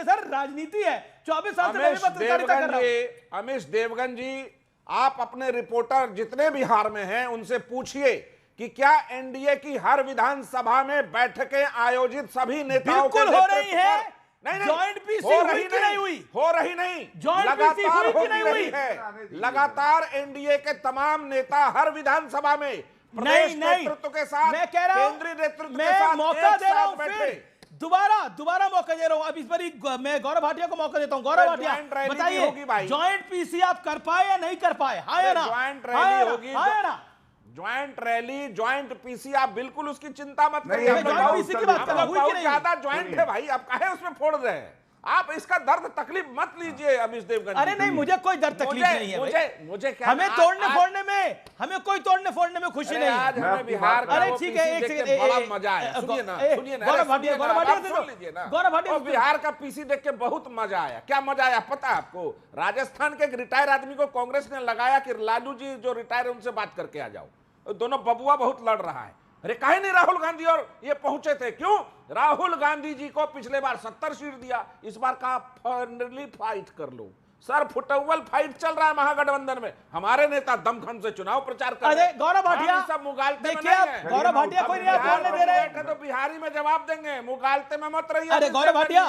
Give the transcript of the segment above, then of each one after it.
सकते सर, राजनीति है। 24 साल से मैं भी पत्रकारिता कर रहा हूं। अमीश देवगन जी, आप अपने रिपोर्टर जितने बिहार में हैं उनसे पूछिए कि क्या एनडीए की हर विधानसभा में बैठकें आयोजित सभी नेताओं के बिल्कुल हो रही है। नहीं, जॉइंट पीसी हुई कि नहीं हुई? हो रही नहीं, जॉइंट पीसी लगातार हुई कि होती नहीं रही हुई? है। लगातार एनडीए के तमाम नेता हर विधानसभा में प्रदेश नेतृत्व के साथ, मैं कह रहा हूं, केंद्रीय नेतृत्व के मैं साथ मौका एक दे रहा साथ हूं, बैठे। फिर दोबारा मौका दे रहा हूं। अब इस बार मैं गौरव भाटिया को मौका देता हूं। गौरव भाटिया बताइए, जॉइंट पीसी आप कर पाए या नहीं कर पाए? हाँ या ना? ज्वाइंट रैली होगी, हाँ या ना? ज्वाइंट रैली, ज्वाइंट पीसी, आप बिल्कुल उसकी चिंता मत करिए। मैं ज्वाइंट पीसी की बात कर रहा हूं, हुई कि बहुत नहीं? ज्यादा ज्वाइंट है भाई, आप काहे उसमें फोड़ रहे हैं? आप इसका दर्द तकलीफ मत लीजिए अमीश देवगन। अरे नहीं, मुझे कोई दर्द तकलीफ नहीं है। मुझे क्या, हमें तोड़ने फोड़ने में, हमें कोई तोड़ने फोड़ने में खुशी नहीं है। आज हमें बिहार का अरे ठीक है, एक सेकंड, बड़ा मजा आया। सुनिए ना, गौरव भाटिया सुन लीजिए ना। गौरव भाटिया, बिहार का पीसी देख के बहुत मजा आया। क्या मजा आया पता है आपको? राजस्थान के एक रिटायर आदमी को कांग्रेस ने लगाया कि लालू जी जो रिटायर है उनसे बात करके आ जाओ। दोनों बबुआ बहुत लड़ रहा है। अरे काहे नहीं राहुल गांधी और ये पहुंचे थे? क्यों? राहुल गांधी जी को पिछले बार 70 सीट दिया, इस बार कहा फ्रेंडली फाइट कर लो। सर, फुटबॉल फाइट चल रहा है महागठबंधन में। हमारे नेता दमखम से चुनाव प्रचार कर रहे हैं। गौरव भाटिया सब मुगालते में देखिए, नहीं है। गौरव भाटिया कोई नहीं बोलने दे रहे, तो बिहारी में जवाब देंगे, मुगालते में मत रहिए। अरे गौरव भाटिया,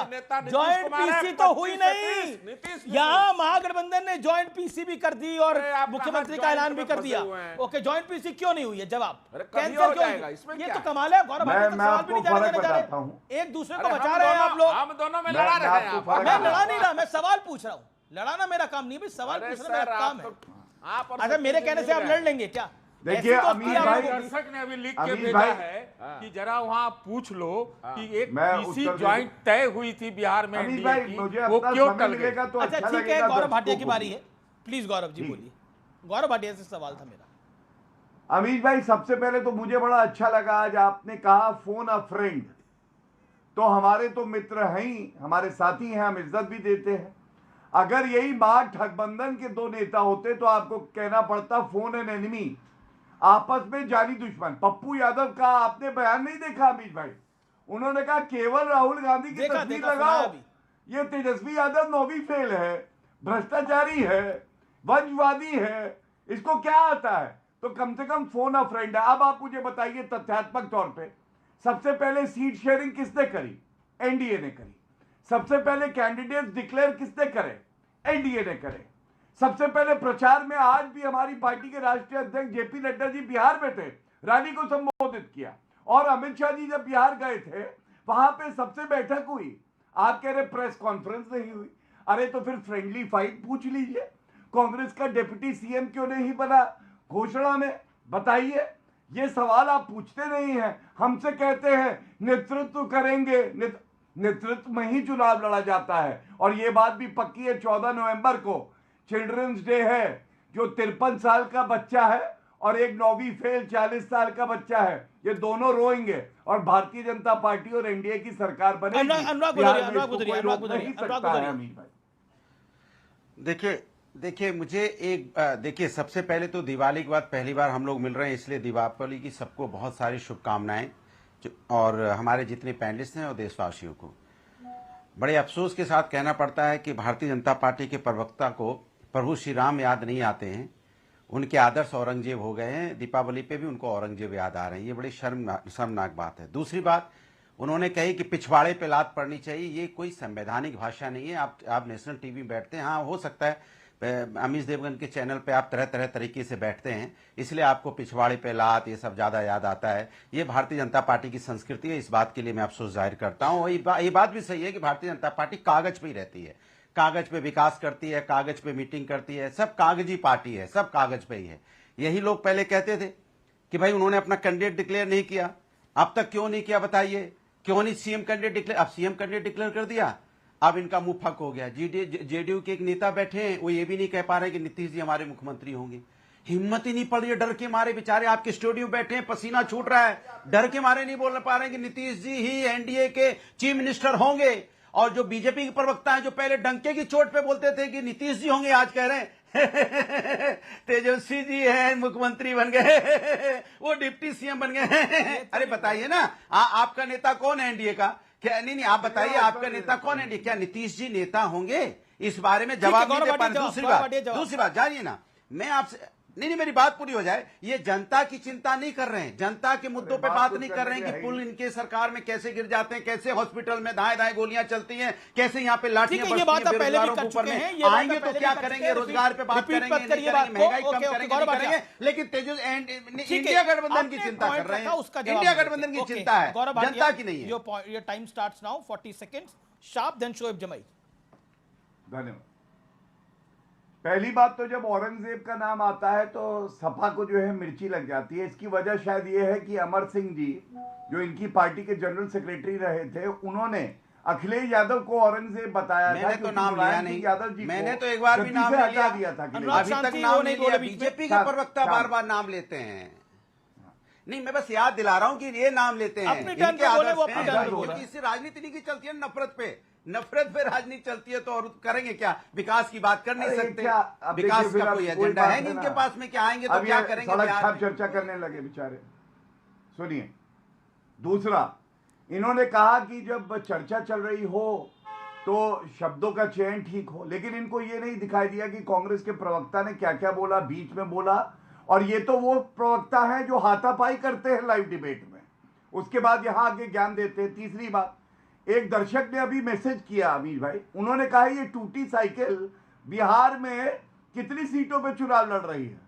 जॉइंट पीसी तो हुई नहीं। यहाँ महागठबंधन ने जॉइंट पीसी भी कर दी और मुख्यमंत्री का ऐलान भी कर दिया। ओके, जॉइंट पीसी क्यों नहीं हुई है? जवाब कैंसिल क्यों हुई? ये तो कमाल है। गौरव भाटिया सवाल भी नहीं जाने जा रहे, एक दूसरे को बचा रहे हैं आप लोग। हम दोनों में लड़ा रहे हैं। मैं लड़ा नहीं रहा, मैं सवाल पूछ रहा हूँ। लड़ाना मेरा काम नहीं भाई, सवाल पूछना मेरा काम है। अच्छा, मेरे कहने से आप लड़ लेंगे क्या? देखिए अमीर भाई, दर्शक ने अभी लिख के भेजा है कि जरा वहाँ पूछ लो कि एक पीसी ज्वाइंट तय हुई थी बिहार में एनडीए की, वो क्यों टल गई? अच्छा ठीक है, गौरव भाटिया की बारी है। प्लीज गौरव जी बोलिए। गौरव भाटिया से सवाल था मेरा। अमीर भाई, सबसे पहले तो मुझे बड़ा अच्छा लगा आज आपने कहा फोन अ फ्रेंड। तो हमारे तो मित्र हैं ही, हमारे साथी हैं, हम इज्जत भी देते हैं। अगर यही बात ठगबंधन के दो नेता होते तो आपको कहना पड़ता फोन एन एनिमी, आपस में जानी दुश्मन। पप्पू यादव का आपने बयान नहीं देखा अमीर भाई? उन्होंने कहा केवल राहुल गांधी की तस्वीर लगाओ, ये तेजस्वी यादव 9वीं फेल है, भ्रष्टाचारी है, वंशवादी है, इसको क्या आता है? तो कम से कम फोन अ फ्रेंड है। अब आप मुझे बताइए तथ्यात्मक तौर पे, सबसे पहले सीट शेयरिंग किसने करी? एनडीए ने करी। सबसे पहले कैंडिडेट डिक्लेयर किसने करे? एनडीए ने करे। सबसे पहले प्रचार में आज भी हमारी पार्टी के राष्ट्रीय अध्यक्ष जेपी नड्डा जी बिहार में थे, रैली को संबोधित किया। और अमित शाह जी जब बिहार गए थे, वहां पे सबसे बैठक हुई। आप कह रहे प्रेस कॉन्फ्रेंस नहीं हुई। अरे तो फिर फ्रेंडली फाइट पूछ लीजिए, कांग्रेस का डिप्टी सीएम क्यों नहीं बना घोषणा में? बताइए। ये सवाल आप पूछते नहीं हैं, हमसे कहते हैं नेतृत्व करेंगे। नेतृत्व में ही चुनाव लड़ा जाता है। और ये बात भी पक्की है, 14 नवंबर को चिल्ड्रंस डे है। जो 53 साल का बच्चा है और एक 9वीं फेल 40 साल का बच्चा है, ये दोनों रोएंगे और भारतीय जनता पार्टी और एनडीए की सरकार बनेगी। देखिए सबसे पहले तो दिवाली के बाद पहली बार हम लोग मिल रहे हैं, इसलिए दीपावली की सबको बहुत सारी शुभकामनाएं। और हमारे जितने पैनलिस्ट हैं और देशवासियों को बड़े अफसोस के साथ कहना पड़ता है कि भारतीय जनता पार्टी के प्रवक्ता को प्रभु श्री राम याद नहीं आते हैं, उनके आदर्श औरंगजेब हो गए हैं। दीपावली पे भी उनको औरंगजेब याद आ रहे हैं। ये बड़ी शर्मनाक बात है। दूसरी बात, उन्होंने कही कि पिछवाड़े पे लात पड़नी चाहिए। ये कोई संवैधानिक भाषा नहीं है। आप नेशनल टीवी बैठते हैं, हाँ हो सकता है अमीश देवगन के चैनल पे आप तरह तरह तरीके से बैठते हैं, इसलिए आपको पिछवाड़े पे लात ये सब ज़्यादा याद आता है। ये भारतीय जनता पार्टी की संस्कृति है, इस बात के लिए मैं अफसोस जाहिर करता हूँ। ये बात भी सही है कि भारतीय जनता पार्टी कागज पे ही रहती है, कागज पे विकास करती है, कागज पे मीटिंग करती है, सब कागजी पार्टी है, सब कागज पे ही है। यही लोग पहले कहते थे कि भाई उन्होंने अपना कैंडिडेट डिक्लेयर नहीं किया, अब तक क्यों नहीं किया बताइए? क्यों नहीं सीएम कैंडिडेट डिक्लेयर? अब सीएम कैंडिडेट डिक्लेयर कर दिया, अब इनका मुंह फक हो गया। जेडीयू के एक नेता बैठे हैं, वो ये भी नहीं कह पा रहे कि नीतीश जी हमारे मुख्यमंत्री होंगे। हिम्मत ही नहीं पड़ रही है, डर के मारे बेचारे आपके स्टूडियो बैठे हैं, पसीना छूट रहा है, डर के मारे नहीं बोल पा रहे हैं कि नीतीश जी ही एनडीए के चीफ मिनिस्टर होंगे। और जो बीजेपी के प्रवक्ता हैं, जो पहले डंके की चोट पे बोलते थे कि नीतीश जी होंगे, आज कह रहे हैं तेजस्वी जी हैं मुख्यमंत्री बन गए, वो डिप्टी सीएम बन गए। अरे बताइए ना, आपका नेता कौन है एनडीए का? क्या नहीं, आप बताइए आपका नेता कौन है? क्या नीतीश जी नेता होंगे? इस बारे में जवाब नहीं दे पा रहे। दूसरी बात जानिए ना, मैं आपसे नहीं, मेरी बात पूरी हो जाए। ये जनता की चिंता नहीं कर रहे हैं, जनता के मुद्दों पे बात नहीं कर रहे हैं कि पुल इनके सरकार में कैसे गिर जाते हैं, कैसे हॉस्पिटल में दाएं गोलियां चलती हैं, कैसे यहाँ पे लाठियां बरसती हैं बेरोजगारों के ऊपर में। आएंगे तो क्या करेंगे? रोजगार पे बात करेंगे, महंगाई कम करेंगे, लेकिन तेजस इंडिया गठबंधन की चिंता कर रहे हैं। इंडिया गठबंधन की चिंता है, जनता की नहीं है। Your time starts now, 40 seconds sharp, then Shoaib जमाई। धन्यवाद। पहली बात तो जब औरंगजेब का नाम आता है तो सपा को जो है मिर्ची लग जाती है। इसकी वजह शायद ये है कि अमर सिंह जी जो इनकी पार्टी के जनरल सेक्रेटरी रहे थे, उन्होंने अखिलेश यादव को औरंगजेब बताया था। मैंने तो नाम लिया नहीं, यादव जी मैंने तो एक बार भी नाम लिया था, अभी तक नाम नहीं लिया। बीजेपी के प्रवक्ता बार बार नाम लेते हैं। नहीं, मैं बस याद दिला रहा हूं कि ये नाम लेते हैं, इनके आदर्श। इससे राजनीति नहीं की चलती है, नफरत पे राजनीति चलती है। तो और करेंगे क्या? विकास की बात कर नहीं सकते? विकास का कोई एजेंडा है नहीं इनके पास में? क्या आएंगे तो क्या करेंगे? चर्चा करने लगे बेचारे। सुनिए, दूसरा, इन्होंने कहा कि जब चर्चा चल रही हो तो शब्दों का चयन ठीक हो, लेकिन इनको ये नहीं दिखाई दिया कि कांग्रेस के प्रवक्ता ने क्या क्या बोला, बीच में बोला। और ये तो वो प्रवक्ता है जो हाथापाई करते हैं लाइव डिबेट में, उसके बाद यहां आके ज्ञान देते हैं। तीसरी बात, एक दर्शक ने अभी मैसेज किया अमीर भाई, उन्होंने कहा ये टूटी साइकिल बिहार में कितनी सीटों पे चुनाव लड़ रही है।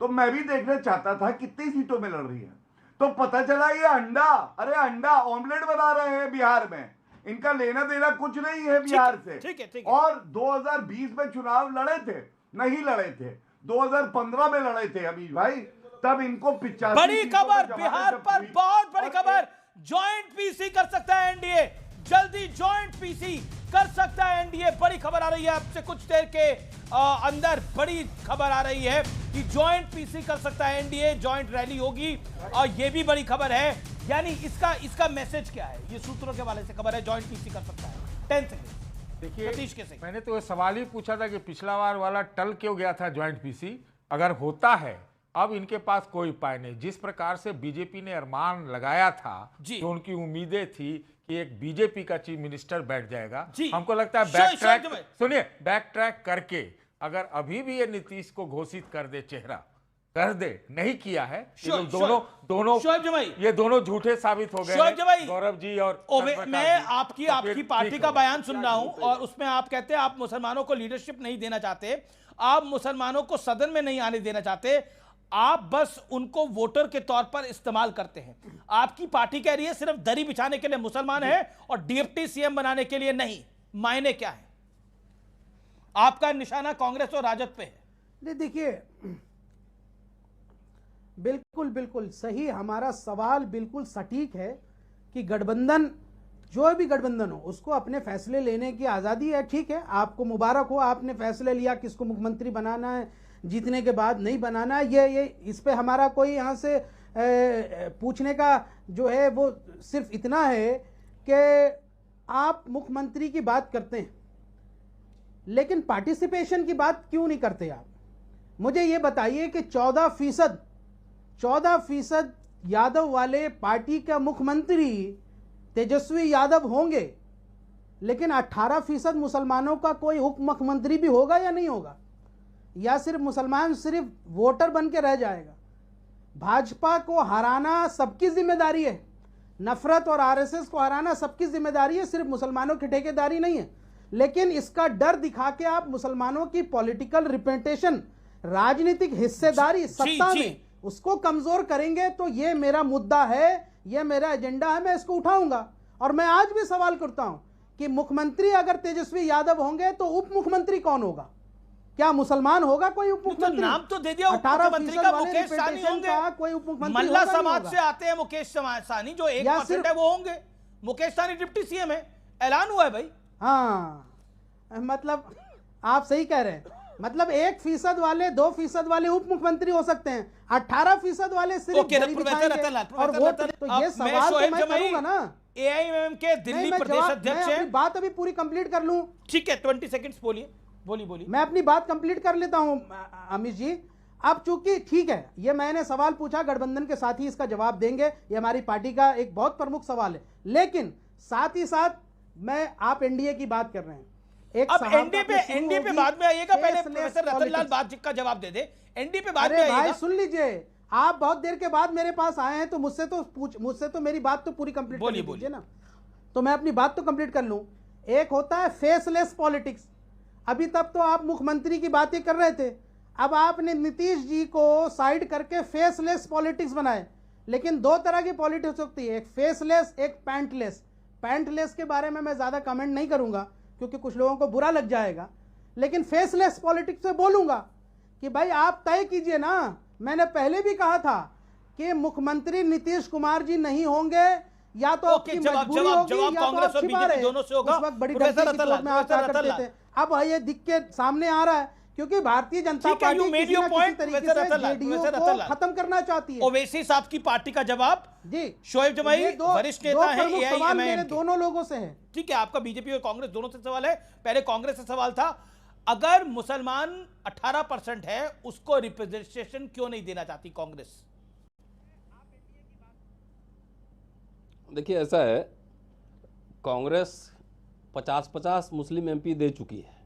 तो मैं भी देखना चाहता था कितनी सीटों में लड़ रही है। तो पता चला ये अंडा ऑमलेट बना रहे हैं बिहार में। इनका लेना देना कुछ नहीं है बिहार से। ठीक। और 2020 में चुनाव लड़े थे, नहीं लड़े थे, 2015 में लड़े थे अमीर भाई, तब इनको 85। बड़ी खबर बिहार पर, बहुत बड़ी खबर, ज्वाइंट पीसी कर सकता है एनडीए, जल्दी ज्वाइंट पीसी कर सकता है एनडीए। बड़ी खबर आ रही है आपसे कुछ देर के अंदर, बड़ी खबर आ रही है कि ज्वाइंट पीसी कर सकता है एनडीए, ज्वाइंट रैली होगी। और यह भी बड़ी खबर है, यानी इसका मैसेज क्या है? ये सूत्रों के वाले से खबर है, ज्वाइंट पीसी कर सकता है। 10 सेकंड। देखिए, मैंने तो सवाल ही पूछा था कि पिछला बार वाला टल क्यों गया था ज्वाइंट पीसी? अगर होता है, अब इनके पास कोई उपाय नहीं। जिस प्रकार से बीजेपी ने अरमान लगाया था, तो उनकी उम्मीदें थी कि एक बीजेपी का चीफ मिनिस्टर बैठ जाएगा। हमको लगता है बैक ट्रैक करके अगर अभी भी ये नीतीश को घोषित कर दे, चेहरा कर दे, नहीं किया है, ये दोनों झूठे साबित हो गए, गौरव जी और मैं आपकी पार्टी का बयान सुन रहा हूं और उसमें आप कहते हैं आप मुसलमानों को लीडरशिप नहीं देना चाहते, आप मुसलमानों को सदन में नहीं आने देना चाहते, आप बस उनको वोटर के तौर पर इस्तेमाल करते हैं। आपकी पार्टी कह रही है सिर्फ दरी बिछाने के लिए मुसलमान है और डिप्टी सीएम बनाने के लिए नहीं। मायने क्या है? आपका निशाना कांग्रेस और राजद पे है। देखिए, बिल्कुल सही, हमारा सवाल बिल्कुल सटीक है कि गठबंधन, जो भी गठबंधन हो, उसको अपने फैसले लेने की आजादी है। ठीक है, आपको मुबारक हो, आपने फैसले लिया किसको मुख्यमंत्री बनाना है, जीतने के बाद नहीं बनाना। ये इस पे हमारा कोई यहाँ से पूछने का जो है वो सिर्फ इतना है कि आप मुख्यमंत्री की बात करते हैं, लेकिन पार्टिसिपेशन की बात क्यों नहीं करते आप? मुझे ये बताइए कि 14% यादव वाले पार्टी का मुख्यमंत्री तेजस्वी यादव होंगे, लेकिन 18% मुसलमानों का कोई उप मुख्यमंत्री भी होगा या नहीं होगा? या सिर्फ मुसलमान सिर्फ वोटर बन के रह जाएगा? भाजपा को हराना सबकी जिम्मेदारी है, नफरत और आरएसएस को हराना सबकी जिम्मेदारी है, सिर्फ मुसलमानों की ठेकेदारी नहीं है। लेकिन इसका डर दिखा के आप मुसलमानों की पॉलिटिकल रिप्रेजेंटेशन, राजनीतिक हिस्सेदारी सत्ता में, उसको कमजोर करेंगे। तो ये मेरा मुद्दा है, ये मेरा एजेंडा है, मैं इसको उठाऊंगा। और मैं आज भी सवाल करता हूं कि मुख्यमंत्री अगर तेजस्वी यादव होंगे तो उप मुख्यमंत्री कौन होगा? क्या मुसलमान होगा कोई उप मुख्यमंत्री? नाम तो दे दिया, उप मुख्यमंत्री का मुकेश सहनी होंगे। कोई उप मुख्यमंत्री मल्ला समाज से आते हैं मुकेश सहनी, जो 1% है वो होंगे। मुकेश सहनी डिप्टी सीएम है, ऐलान हुआ है भाई। हाँ, मतलब आप सही कह रहे हैं, मतलब 1% वाले, 2% वाले उप मुख्यमंत्री हो सकते हैं, 18% वाले सिर्फ और वोट। तो ये सवाल तो मैं करूंगा ना। एआईएमएम के दिल्ली प्रदेश अध्यक्ष हैं। बात अभी पूरी कंप्लीट कर लूं। ठीक है, 20 सेकंड्स बोलिए। मैं अपनी बात कंप्लीट कर लेता हूं अमित जी। अब चूंकि ठीक है, ये मैंने सवाल पूछा, गठबंधन के साथी इसका जवाब देंगे, ये हमारी पार्टी का एक बहुत प्रमुख सवाल है। लेकिन साथ ही साथ आप एनडीए की बात कर रहे हैं, एक अब सहाफा एनडीए पे बाद में आइएगा, पहले प्रोफेसर रतनलाल बात का जवाब दे दे। एनडीए पे बाद में अरे भाई आइएगा। सुन लीजिए, आप बहुत देर के बाद मेरे पास आए हैं तो मुझसे तो मेरी बात तो पूरी कंप्लीट कर लीजिए ना, तो मैं अपनी बात तो कंप्लीट कर लूं। एक होता है फेसलेस पॉलिटिक्स। अभी तक तो आप मुख्यमंत्री की बातें कर रहे थे, अब आपने नीतीश जी को साइड करके फेसलेस पॉलिटिक्स बनाए। लेकिन दो तरह की पॉलिटिक्स होती है, एक फेसलेस, एक पैंटलेस। पैंटलेस के बारे में मैं ज़्यादा कमेंट नहीं करूंगा क्योंकि कुछ लोगों को बुरा लग जाएगा, लेकिन फेसलेस पॉलिटिक्स से बोलूंगा कि भाई आप तय कीजिए ना। मैंने पहले भी कहा था कि मुख्यमंत्री नीतीश कुमार जी नहीं होंगे, या तो आपकी मजबूरी होगी या तो आप छिपा रहे। उस वक्त बड़ी गलती की चोट में आप क्या करते थे, अब ये दिख के सामने आ रहा है क्योंकि भारतीय जनता पार्टी किसी न किसी तरीके से जेडीयू को खत्म करना चाहती है। ओवैसी साहब की पार्टी का जवाब जी शोएब जमाई वरिष्ठ नेता है, सवाल मेरे दोनों लोगों से है। ठीक है, आपका बीजेपी और कांग्रेस दोनों से सवाल है। पहले कांग्रेस से सवाल था, अगर मुसलमान 18% है उसको रिप्रेजेंटेशन क्यों नहीं देना चाहती कांग्रेस? देखिए ऐसा है, कांग्रेस 50-50 मुस्लिम एमपी दे चुकी है,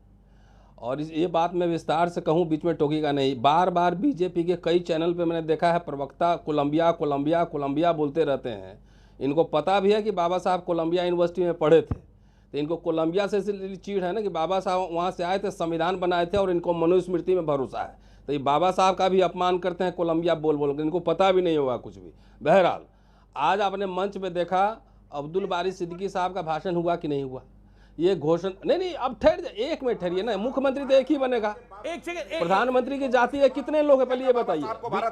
और ये बात मैं विस्तार से कहूँ बीच में टोकेगा नहीं। बार बार बीजेपी के कई चैनल पे मैंने देखा है प्रवक्ता कोलंबिया कोलंबिया कोलंबिया बोलते रहते हैं। इनको पता भी है कि बाबा साहब कोलंबिया यूनिवर्सिटी में पढ़े थे, तो इनको कोलंबिया से इसलिए चीड़ है ना कि बाबा साहब वहाँ से आए थे, संविधान बनाए थे और इनको मनुस्मृति में भरोसा है, तो ये बाबा साहब का भी अपमान करते हैं कोलंबिया बोल बोल कर। इनको पता भी नहीं होगा कुछ भी। बहरहाल आज आपने मंच में देखा अब्दुल बारी सिद्दीकी साहब का भाषण हुआ कि नहीं हुआ? ये घोषणा नहीं, अब ठहर एक मिनट ठहरिए ना। मुख्यमंत्री तो एक ही बनेगा, एक सेकंड। प्रधानमंत्री की जाति है कितने लोग हैं पहले ये बताइए,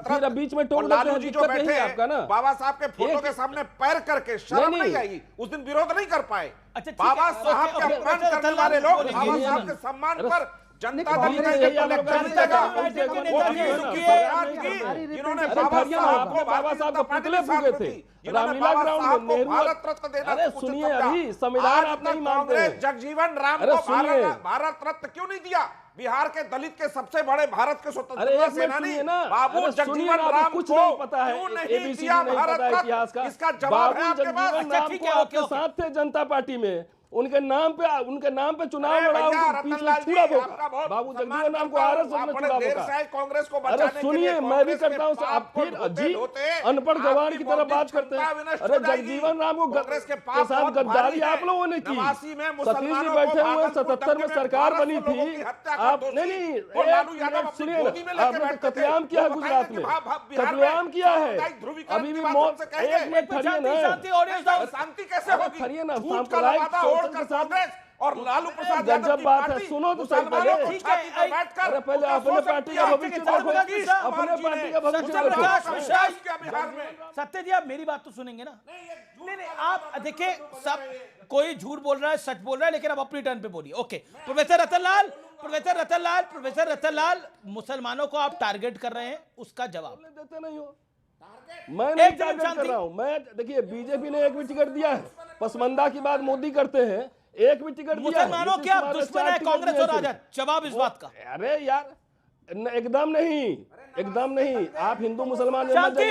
फिर बीच में टोक देते हैं। दिक्कत यही है आपका ना, बाबा साहब के फोटो के सामने पैर करके शर्म नहीं आई, उस दिन विरोध नहीं कर पाए। अच्छा, बाबा साहब के अपमान करने वाले लोग बाबा साहब के सम्मान पर जनता दल जिन्होंने बाबा साहब को पुतले फूके थे रामलीला ग्राउंड में, भारत रत्न देना। अरे सुनिए, अभी संविधान आप नहीं मानते हैं। जगजीवन राम को भारत रत्न क्यों नहीं दिया? बिहार के दलित के सबसे बड़े भारत के स्वतंत्रता सेनानी बाबू जगजीवन राम कुछ को नहीं पता है, क्यों नहीं एबीसी दिया नहीं भारत पता है रत्न? इतिहास का। इसका जवाब है आपके पास। राम को आपके साथ थे जनता पार्टी में, उनके नाम पे चुनाव लड़ा, छुड़ा होगा। बाबू जगजीवन राम को आरएस में छुड़ा होगा। कांग्रेस को अरे सुनिए, मैं भी करता हूँ, आप फिर अजीब अनपढ़ गवार की तरह बात करते हैं। अरे जगजीवन राम को के साथ गद्दारी आप लोगों ने की। सतीश जी बैठे हुए 77 में सरकार बनी थी। आप नहीं सुनिए, आपने कत्लेआम किया है गुजरात में, कत्लेआम किया है। अभी भी मौत, एक मिनट ठहरिए ना, शांति कैसे होगी? ठहरिए ना, साम्प्रदायिक कांग्रेस और लालू प्रसाद जब बात है सुनो तो सही पहले। अरे पहले अपने पार्टी का भविष्य देखो, अपने पार्टी का भविष्य देखो। सत्य जी आप मेरी बात तो सुनेंगे ना? नहीं, आप देखिए, सब कोई झूठ बोल रहा है, सच बोल रहा है, लेकिन आप अपनी टर्न पे बोलिए। ओके, प्रोफेसर रतनलाल, मुसलमानों को आप टारगेट कर रहे हैं, उसका जवाब देते नहीं हो। मैं नहीं टारगेट कर रहा हूं। मैं देखिए, बीजेपी ने एक भी टिकट दिया है, पसमंदा की बात मोदी करते हैं, एक भी टिकट दिया। मुसलमानों के आप दुश्मन है कांग्रेस और राजद, जवाब इस बात का। अरे यार एकदम नहीं। आप हिंदू मुसलमान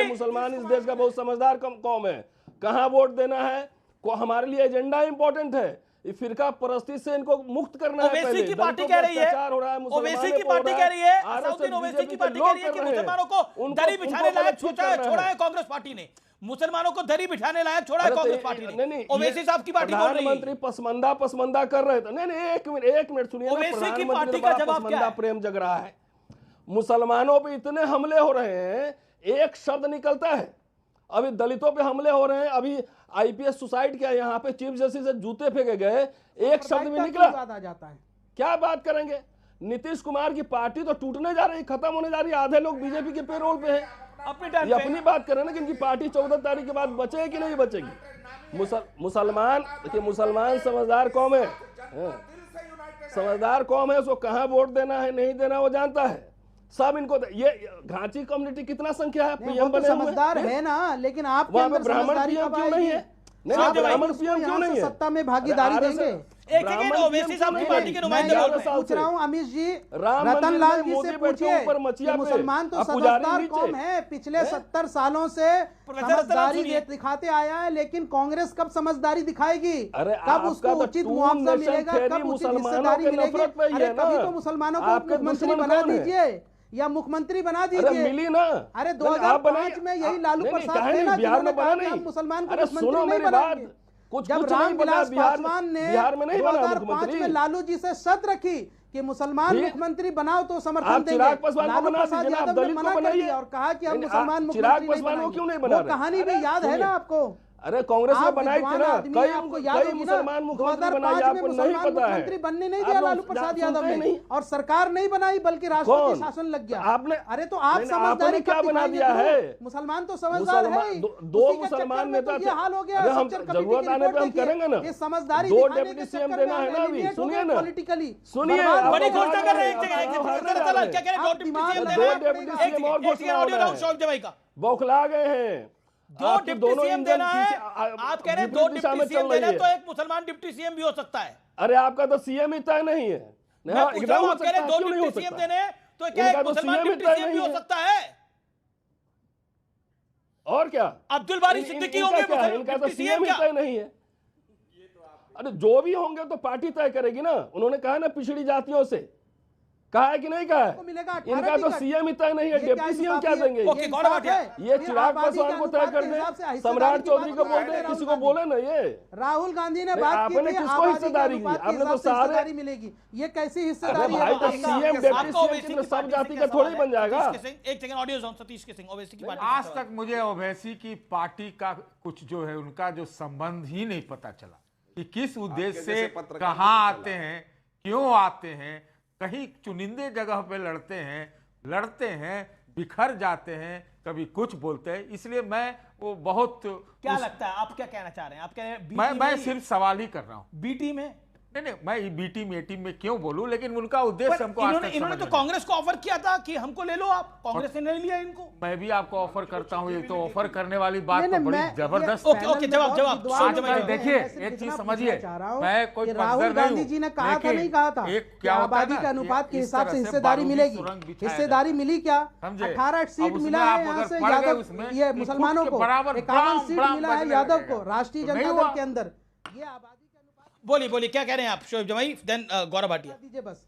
मुसलमान इस देश का बहुत समझदार कौम है। कहाँ वोट देना है को हमारे लिए एजेंडा इंपॉर्टेंट है। फिरका परस्ती से इनको मुक्त करना है। ओवैसी की पार्टी कह रही है, ओवैसी की पार्टी कह रही है, असाउद्दीन ओवैसी की पार्टी कह रही है कि मुसलमानों को दरी बिछाने लायक छोड़ा है कांग्रेस पार्टी ने। मुसलमानों को दरी बिठाने लायक छोड़ा है कांग्रेस पार्टी ने। ओवैसी साहब की पार्टी बोल रही है। प्रधानमंत्री पसमंदा कर रहे थे। नहीं, एक मिनट सुनिए। ओवैसी की पार्टी का जवाब क्या है? प्रेम जग रहा है, मुसलमानों पे इतने हमले हो रहे हैं, एक शब्द निकलता है। अभी दलितों पे हमले हो रहे हैं, अभी आईपीएस सुसाइड किया, यहाँ पे चीफ जस्टिस से जूते फेंके गए, एक शब्द भी निकला। आ जाता है, क्या बात करेंगे? नीतीश कुमार की पार्टी तो टूटने जा रही, खत्म होने जा रही है। आधे लोग बीजेपी के पेरोल पे हैं। ये अपनी बात करें ना कि इनकी पार्टी 14 तारीख के बाद बचेगी कि नहीं बचेगी। मुसलमान देखिए, मुसलमान समझदार कौम है, समझदार कौम है। उसको कहाँ वोट देना है नहीं देना वो जानता है सब। इनको ये घाटी कम्युनिटी कितना संख्या है, पीएम बने समझदार है ना, लेकिन आप ब्राह्मण पीएम क्यों नहीं है? आप ब्राह्मण उसको पीएम क्यों यहाँ नहीं से है? सत्ता में भागीदारी अरे देंगे? एक सेकंड, ओवैसी साहब की पार्टी के नुमाइंदे बोल रहे हैं। पूछ रहा हूँ अमित जी, राम रतन मंदिर लाल में जी से मोदी बैठे पूछिए ऊपर कि मचिया पे, मुसलमान तो अब पुजारी समझदार नीचे। कौम है, पिछले 70 सालों से प्रोफेसर समझदारी सुनिए। दिखाते आया है, लेकिन कांग्रेस कब समझदारी दिखाएगी? अरे कब आपका उसको तो उचित टू मुआवजा नेशन मिलेगा? थ्योरी कब उचित मुसलमानों हिस्सेदारी के मिलेगी? नफरत पे ही अरे है ना। कभी तो मुसलमानों को आपके मुख्यमंत्री दुश्मन बना कौन है? दीजिए या मुख्यमंत्री बना अरे दीजिए। मिली ना। अरे नहीं, आप 2005 बनाइए। में यही लालू नहीं, प्रसाद काहे थे नहीं, ना बिहार में जिन्होंने बना कहा कि नहीं। हम मुसलमान को अरे मुख्यमंत्री सुनो नहीं मेरी बात, बनाएंगे। कुछ जब कुछ नहीं बना रामविलास बिहार पासवान ने बिहार में नहीं बना 2005 मुख्यमंत्री। में लालू जी से शर्त रखी कि मुसलमान ठीक। मुख्यमंत्री बनाओ तो समर्थन आप देंगे। चिराग पासवान को लालू बना प्रसाद दीजिए ना, आप यादव ने दलित को मना कर बनाइए। दिया और कहा कि हम नहीं, मुसलमान आप चिराग मुख्यमंत्री नहीं पासवान को बनाएंगे। क्यों नहीं बना वो रहे? कहानी भी अरे याद है ना सुनिए। आपको? अरे कांग्रेस ने आप बनाई थी विद्वान ना, आदमी हैं, आपको याद कई होगी ना, मुसलमान मुख्यमंत्री बनाए, 2005 में आपको नहीं मुसलमान पता है। मुख्यमंत्री बनने नहीं आप दिया लोग लालू प्रसाद सुनते यादव ही ने, नहीं। और सरकार नहीं बनाई बल्कि राष्ट्रपति शासन लग गया। आपने अरे तो आप नहीं, समझदारी आपने क्या कब बना दिखाएंगे दिया फिर? है? मुसलमान तो समझदार है ही। दो उसी के मुसलमान चक्कर में नेता तो थे। ये हाल हो गया। अरे हम सच्चर कमेटी जरूरत की आने पे रिपोर्ट हम देखिए। करेंगे ना। ये समझदारी दो दिखाने डिप्टी के सीएम चक्कर में देना है ना आप अभी, एलिमिनेट हो सुनिए गए ना। पॉलिटिकली। सुनिए, बर्बाद आप बड़ी हो गए। घोषणा कर रहे हैं। आप क्या कह रहे हैं? आप दो दिमाग डिप्टी सीएम लगाना देना है। डिप्टी सीएम और घोषणा ऑडियो होना डाउन है। शौक जवाई का। बौखला गए हैं। दो आपके डिप्टी दोनों सीएम इंजन देना है। पीछे, आप कह रहे हैं दो विपरीत दिशा डिप्टी में सीएम चल रही देना है, तो है। एक मुसलमान डिप्टी सीएम भी हो सकता है। अरे आपका तो सीएम ही तय नहीं है। मैं हाँ, पूछ एकदम रहा हूं, हो आप कह रहे हैं सकता है, दो क्यों नहीं हो डिप्टी सीएम सकता? देने हैं, तो क्या इनका एक तो मुसलमान CM ही डिप्टी तय सीएम भी नहीं हो है। सकता है? और क्या? अब्दुल बारी सिद्दीकी इनका होंगे क्या है? इनका तो डिप्टी सीएम सीएम ही क्या? तय नहीं है। अरे जो भी होंगे तो पार्टी तय करेगी ना। उन्होंने कहा ना पिछड़ी जातियों से, कहा है कि नहीं कहा को है? मिलेगा 18 इनका तो टिकट। सीएम ही तय नहीं है, ये डिप्टी सीएम क्या देंगे? ओके, गौरव भाटिया। ये चिराग पासवान को तय कर दे, सम्राट चौधरी को बोल दे, किसी को बोले ना। ये राहुल गांधी ने नहीं, बात की आपने थी, किसको आबादी के हिस्सेदारी अनुपात दी? के आपने तो हिसाब से सारे- हिस्सेदारी मिलेगी। ये कैसी अरे हिस्सेदारी है? भाई, तो बताइए। सीएम डिप्टी आपको सीएम ओवैसी की की सब पार्टी जाति से का क्या थोड़ी सवाल बन है? जाएगा। सतीश के सिंह, एक सेकंड ऑडियो जोन, सतीश के सिंह ओवैसी की पार्टी आज से तक मुझे ओवैसी की पार्टी का कुछ जो है उनका जो संबंध ही नहीं पता चला कि किस उद्देश्य से जैसे पत्रकार कहाँ नहीं आते हैं, क्यों आते हैं। कहीं चुनिंदे जगह पे लड़ते हैं, बिखर जाते हैं, कभी कुछ बोलते हैं। इसलिए मैं वो बहुत क्या लगता है, आप क्या कहना चाह रहे हैं? आप कह रहे हैं बीटी मैं में सिर्फ सवाल ही कर रहा हूँ। बीटी में नहीं, मैं बी टीम ए टीम में क्यों बोलूं, लेकिन उनका उद्देश्य पर हमको आज तक इन्होंने समझ तो में कांग्रेस को ऑफर किया था कि हमको ले लो आप, कांग्रेस ने नहीं लिया इनको। नहीं। मैं भी आपको ऑफर करता हूँ, ये तो ऑफर करने वाली बात नहीं, तो नहीं, बड़ी मैं- जबरदस्त ओके, है। ओके, जवाब, जवाब, विद्वान आज लोग मैं हैं, देखिए, मैं सिर्फ एक चीज इतना समझिए, पूछना चाह रहा हूं मैं कोई कि पक्षधर राहुल नहीं गांधी हूं, जी ने कहा था, लेकिन नहीं कहा था एक कि क्या होता है आबादी ना, के अनुपात के इस हिसाब तरह से से हिस्सेदारी बारूदी मिलेगी। सुरंग बिछाया हिस्सेदारी जाए। मिली क्या? समझे? 18 सीट अब उसमें मिला है आप यहाँ अगर से पड़ गए यादव, उसमें, ये खुद मुसलमानों के को बराबर 51 ब्राम सीट ब्राम मिला है बजने यादव लगेगा। को राष्ट्रीय तो जनता नहीं दल हुआ। के अंदर। ये आबादी के अनुपात बोलिए बोलिए, क्या कह रहे हैं आप शोएब जमाई, देन गौरव भाटिया। दीजिए बस।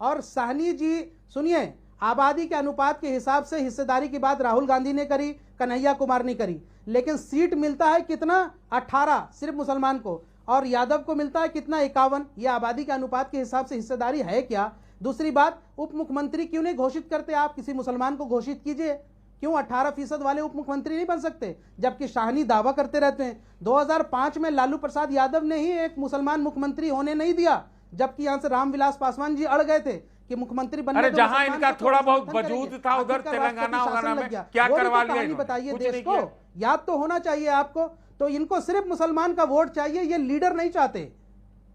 और साहनी जी सुनिए, आबादी के अनुपात के हिसाब से हिस्सेदारी की बात राहुल गांधी ने करी, कन्हैया कुमार ने करी, लेकिन सीट मिलता है कितना? 18 सिर्फ मुसलमान को, और यादव को मिलता है कितना? 51। ये आबादी के अनुपात के हिसाब से हिस्सेदारी है क्या? दूसरी बात, उप मुख्यमंत्री क्यों नहीं घोषित करते आप? किसी मुसलमान को घोषित कीजिए। क्यों 18% वाले उप मुख्यमंत्री नहीं बन सकते? जबकि शाहनी दावा करते रहते हैं। 2005 में लालू प्रसाद यादव ने ही एक मुसलमान मुख्यमंत्री होने नहीं दिया, जबकि यहां से रामविलास पासवान जी अड़ गए थे कि मुख्यमंत्री बनने अरे दो, जहां मुसलमान इनका को थोड़ा तो बहुत समर्थन वजूद करेंगे। था उधर आखिरकार तेलंगाना राष्ट्रपति वगैरह शासन में, लग गया। क्या वो भी तो करवा लिया कहानी इन्होंने? बताइए कुछ देश नहीं को, किया। याद तो होना चाहिए आपको। तो इनको सिर्फ मुसलमान का वोट चाहिए, ये लीडर नहीं चाहते।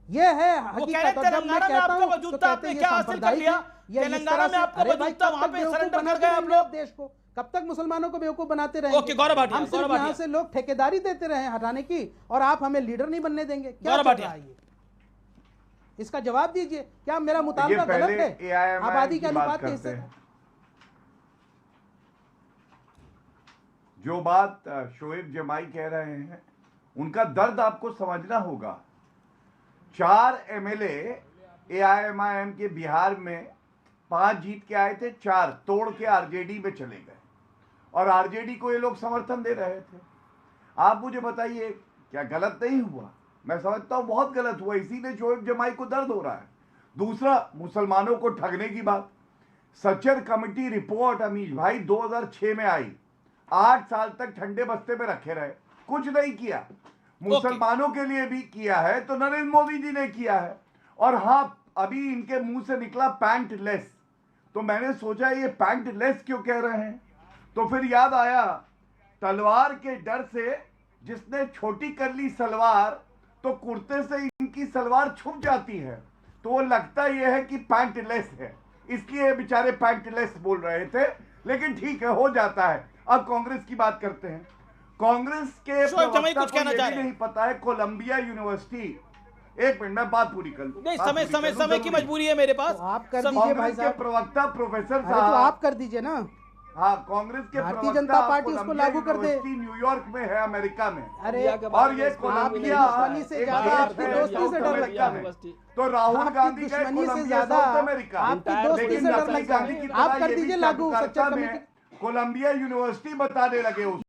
ये है वो कह रहे हकीकत। और जब मैं तेलंगाना में कहता आपका हूं वजूद तो था, कहते आपने ये क्या हासिल कर सांप्रदायिक लिया? है। ये इस तेलंगाना तरह में से- आपका अरे वजूद भाई, था, कब वहां तक पे बेवकूफ सरेंडर कर बनाते गए आप रहेंगे लोग। देश को? कब तक मुसलमानों को बेवकूफ बनाते रहेंगे? ओके, गौरव भाटिया, हम सिर्फ गौरव यहाँ भाटिया। से लोग ठेकेदारी देते रहे हटाने की, और आप हमें लीडर नहीं बनने देंगे। क्या गौरव चल भाटिया। रहा है ये? इसका जवाब दीजिए। क्या मेरा ये मुताबिका गलत पहले है? AIMIM आबादी के की बात अनुपात के करते हिस्से हैं। जो बात शोएब जमाई कह रहे हैं, उनका दर्द आपको समझना होगा। 4 MLA AIMIM के बिहार में 5 जीत के आए थे, 4 तोड़ के आरजेडी में चले गए, और आरजेडी को ये लोग समर्थन दे रहे थे। आप मुझे बताइए, क्या गलत नहीं हुआ? मैं समझता हूं बहुत गलत हुआ, इसीलिए शोएब जमाई को दर्द हो रहा है। दूसरा, मुसलमानों को ठगने की बात। सच्चर कमेटी रिपोर्ट अमीश भाई 2006 में आई, 8 साल तक ठंडे बस्ते में रखे रहे, कुछ नहीं किया। मुसलमानों के लिए भी किया है तो नरेंद्र मोदी जी ने किया है। और हाँ, अभी इनके मुंह से निकला पैंट लेस, तो मैंने सोचा ये पैंट लेस क्यों कह रहे हैं, तो फिर याद आया, तलवार के डर से जिसने छोटी कर ली सलवार, तो कुर्ते से इनकी सलवार छुप जाती है, तो वो लगता यह है कि पैंट लेस है, इसलिए बेचारे पैंट लेस बोल रहे थे। लेकिन ठीक है, हो जाता है। अब कांग्रेस की बात करते हैं। कांग्रेस के शोएब जमाई प्रवक्ता कुछ को कहना ये चाह भी रहे हैं। नहीं पता है कोलंबिया यूनिवर्सिटी, एक मिनट में बात पूरी कर लूं। नहीं, बात समय पूरी कर समय लूं, समय की जरूरी। मजबूरी है मेरे पास। तो आप कर सम- दीजिए भाई कांग्रेस के साहब। प्रवक्ता प्रोफेसर अरे तो साहब, आप कर दीजिए ना। हाँ, कांग्रेस के भारतीय प्रवक्ता जनता पार्टी उसको कोलंबिया लागू कर दे। यूनिवर्सिटी न्यूयॉर्क में है, अमेरिका में। अरे और ये कोलंबिया दुश्मनी से एक ज्यादा देश आपकी है दोस्ती साउथ से डर अमेरिका लगता में। है। तो राहुल आपकी गांधी का दुश्मनी से कोलंबिया ज्यादा साउथ अमेरिका, आपकी दोस्ती लेकिन से डर राहुल लगता गांधी की है। आप तरह कर ये भी दीजिए लागू जकार्ता सच्चा में कमेटी। कोलंबिया यूनिवर्सिटी बताने लगे उसको।